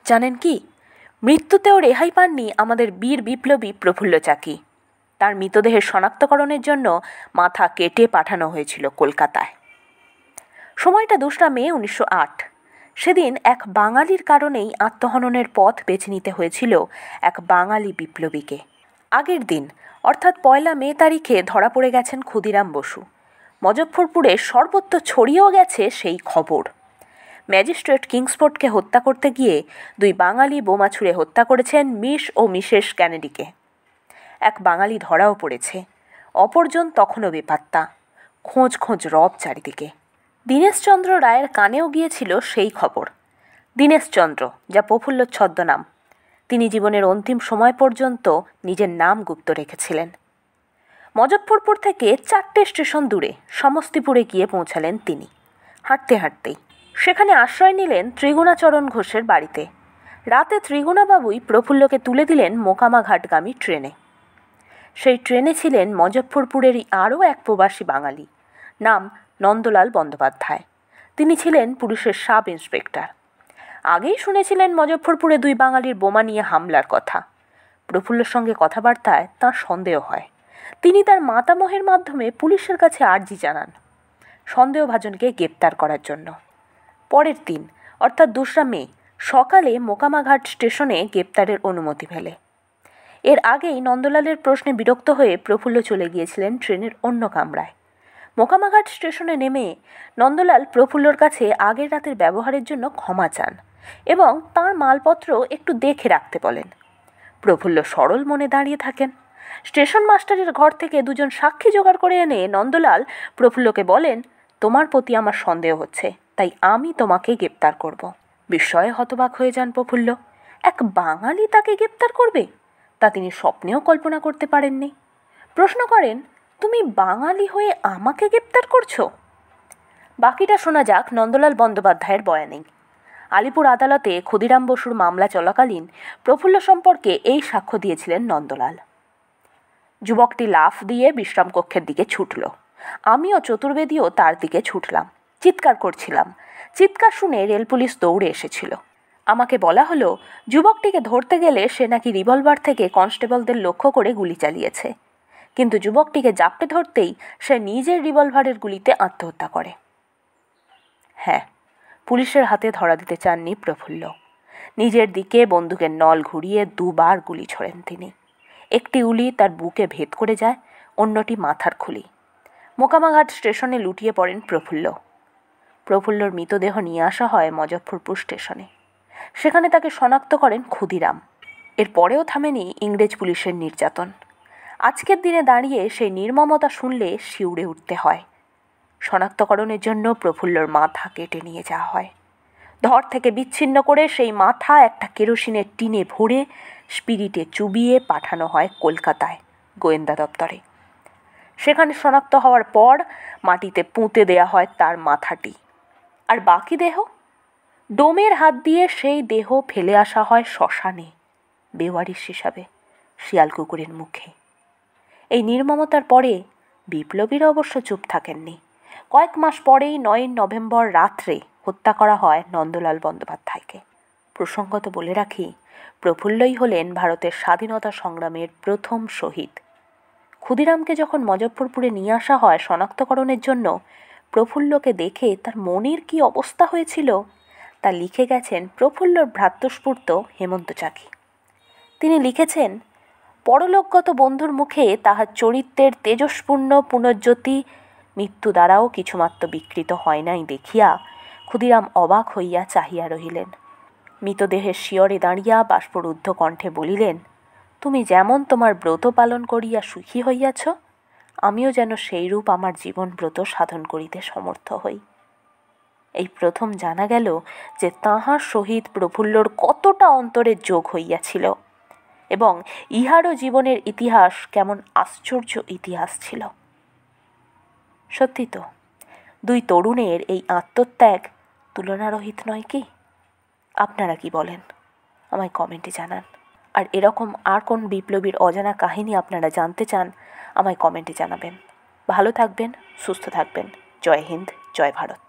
জানেন কি, মৃত্যুতেও রেহাই পাননি আমাদের বীর বিপ্লবী প্রফুল্ল চাকি। তার মৃতদেহের শনাক্তকরণের জন্য মাথা কেটে পাঠানো হয়েছিল কলকাতায়। সময়টা 2 মে 1908। সেদিন এক বাঙালির কারণেই আত্মহননের পথ বেছে নিতে হয়েছিল এক বাঙালি বিপ্লবীকে। আগের দিন অর্থাৎ 1 মে তারিখে ধরা পড়ে গেছেন ক্ষুদিরাম বসু। মজফ্ফরপুরে সর্বত্র ছড়িয়েও গেছে সেই খবর। ম্যাজিস্ট্রেট কিংসফোর্ডকে হত্যা করতে গিয়ে 2 বাঙালি বোমা ছুঁড়ে হত্যা করেছেন মিস ও মিসেস ক্যানেডিকে। এক বাঙালি ধরাও পড়েছে, অপরজন তখনও বেপাত্তা। খোঁজ খোঁজ রব চারিদিকে। দীনেশচন্দ্র রায়ের কানেও গিয়েছিল সেই খবর। দীনেশচন্দ্র, যা প্রফুল্লর ছদ্মনাম, তিনি জীবনের অন্তিম সময় পর্যন্ত নিজের নাম গুপ্ত রেখেছিলেন। মজফ্ফরপুর থেকে 4টে স্টেশন দূরে সমস্তিপুরে গিয়ে পৌঁছালেন তিনি হাঁটতে হাঁটতেই। সেখানে আশ্রয় নিলেন ত্রিগুণাচরণ ঘোষের বাড়িতে। রাতে ত্রিগুণাবাবুই প্রফুল্লকে তুলে দিলেন মোকামাঘাটগামী ট্রেনে। সেই ট্রেনে ছিলেন মজফ্ফরপুরেরই আরও এক প্রবাসী বাঙালি, নাম নন্দলাল বন্দ্যোপাধ্যায়। তিনি ছিলেন পুলিশের সাব ইন্সপেক্টর। আগেই শুনেছিলেন মজফ্ফরপুরে 2 বাঙালির বোমা নিয়ে হামলার কথা। প্রফুল্লর সঙ্গে কথাবার্তায় তাঁর সন্দেহ হয়। তিনি তার মাতামহের মাধ্যমে পুলিশের কাছে আর্জি জানান সন্দেহভাজনকে গ্রেপ্তার করার জন্য। পরের দিন অর্থাৎ 2 মে সকালে মোকামাঘাট স্টেশনে গ্রেপ্তারের অনুমতি মেলে। এর আগেই নন্দলালের প্রশ্নে বিরক্ত হয়ে প্রফুল্ল চলে গিয়েছিলেন ট্রেনের অন্য কামরায়। মোকামাঘাট স্টেশনে নেমে নন্দলাল প্রফুল্লর কাছে আগের রাতের ব্যবহারের জন্য ক্ষমা চান এবং তাঁর মালপত্র একটু দেখে রাখতে বলেন। প্রফুল্ল সরল মনে দাঁড়িয়ে থাকেন। স্টেশন মাস্টারের ঘর থেকে 2জন সাক্ষী জোগাড় করে এনে নন্দলাল প্রফুল্লকে বলেন, তোমার প্রতি আমার সন্দেহ হচ্ছে, তাই আমি তোমাকে গ্রেপ্তার করব। বিস্ময়ে হতবাক হয়ে যান প্রফুল্ল। এক বাঙালি তাকে গ্রেপ্তার করবে, তা তিনি স্বপ্নেও কল্পনা করতে পারেননি। প্রশ্ন করেন, তুমি বাঙালি হয়ে আমাকে গ্রেপ্তার করছো? বাকিটা শোনা যাক নন্দলাল বন্দ্যোপাধ্যায়ের বয়ানেই। আলিপুর আদালতে ক্ষুদিরাম বসুর মামলা চলাকালীন প্রফুল্ল সম্পর্কে এই সাক্ষ্য দিয়েছিলেন নন্দলাল। যুবকটি লাফ দিয়ে বিশ্রামকক্ষের দিকে ছুটল। আমিও চতুর্বেদীও তার দিকে ছুটলাম, চিৎকার করছিলাম। চিৎকার শুনে রেল পুলিশ দৌড়ে এসেছিল। আমাকে বলা হলো যুবকটিকে ধরতে গেলে সে নাকি রিভলভার থেকে কনস্টেবলদের লক্ষ্য করে গুলি চালিয়েছে, কিন্তু যুবকটিকে জাপটে ধরতেই সে নিজের রিভলভারের গুলিতে আত্মহত্যা করে। হ্যাঁ, পুলিশের হাতে ধরা দিতে চাননি প্রফুল্ল। নিজের দিকে বন্দুকের নল ঘুরিয়ে 2 বার গুলি ছোড়েন তিনি। একটি গুলি তার বুকে ভেদ করে যায়, অন্যটি মাথার খুলি। মোকামাঘাট স্টেশনে লুটিয়ে পড়েন প্রফুল্ল। প্রফুল্লর মৃতদেহ নিয়ে আসা হয় মজফ্ফরপুর স্টেশনে। সেখানে তাকে শনাক্ত করেন ক্ষুদিরাম। এর পরেও থামেনি ইংরেজ পুলিশের নির্যাতন। আজকের দিনে দাঁড়িয়ে সেই নির্মমতা শুনলে শিউরে উঠতে হয়। শনাক্তকরণের জন্য প্রফুল্লর মাথা কেটে নিয়ে যাওয়া হয়। ধর থেকে বিচ্ছিন্ন করে সেই মাথা একটা কেরোসিনের টিনে ভরে স্পিরিটে চুবিয়ে পাঠানো হয় কলকাতায় গোয়েন্দা দপ্তরে। সেখানে শনাক্ত হওয়ার পর মাটিতে পুঁতে দেয়া হয় তার মাথাটি। আর বাকি দেহ? ডোমের হাত দিয়ে সেই দেহ ফেলে আসা হয় শ্মশানে, বেওয়ারিশ হিসাবে, শিয়াল কুকুরের মুখে। এই নির্মমতার পরে বিপ্লবীরা অবশ্য চুপ থাকেননি। কয়েক মাস পরেই 9 নভেম্বর রাত্রে হত্যা করা হয় নন্দলাল বন্দ্যোপাধ্যায়কে। প্রসঙ্গত বলে রাখি, প্রফুল্লই হলেন ভারতের স্বাধীনতা সংগ্রামের প্রথম শহীদ। ক্ষুদিরামকে যখন মজফ্ফরপুরে নিয়ে আসা হয় শনাক্তকরণের জন্য, প্রফুল্লকে দেখে তার মনের কি অবস্থা হয়েছিল তা লিখে গেছেন প্রফুল্লর ভ্রাতুষ্পুত্র হেমন্ত চাকি। তিনি লিখেছেন, পরলোকগত বন্ধুর মুখে তাহার চরিত্রের তেজস্পূর্ণ পুনর্জ্যোতি মৃত্যু দ্বারাও কিছুমাত্র বিকৃত হয় নাই দেখিয়া ক্ষুদিরাম অবাক হইয়া চাহিয়া রহিলেন। মৃতদেহের শিয়রে দাঁড়িয়া বাষ্পরুদ্ধ কণ্ঠে বলিলেন, তুমি যেমন তোমার ব্রত পালন করিয়া সুখী হইয়াছ, আমিও যেন সেইরূপ আমার জীবন ব্রত সাধন করিতে সমর্থ হই। এই প্রথম জানা গেল যে তাঁহার সহিত প্রফুল্লর কতটা অন্তরের যোগ হইয়াছিল এবং ইহারও জীবনের ইতিহাস কেমন আশ্চর্য ইতিহাস ছিল। সত্যি তো, 2 তরুণের এই আত্মত্যাগ তুলনারহিত নয় কি? আপনারা কি বলেন আমায় কমেন্টে জানান। আর এরকম আর কোন বিপ্লবীর অজানা কাহিনী আপনারা জানতে চান আমায় কমেন্টে জানাবেন। ভালো থাকবেন, সুস্থ থাকবেন। জয় হিন্দ, জয় ভারত।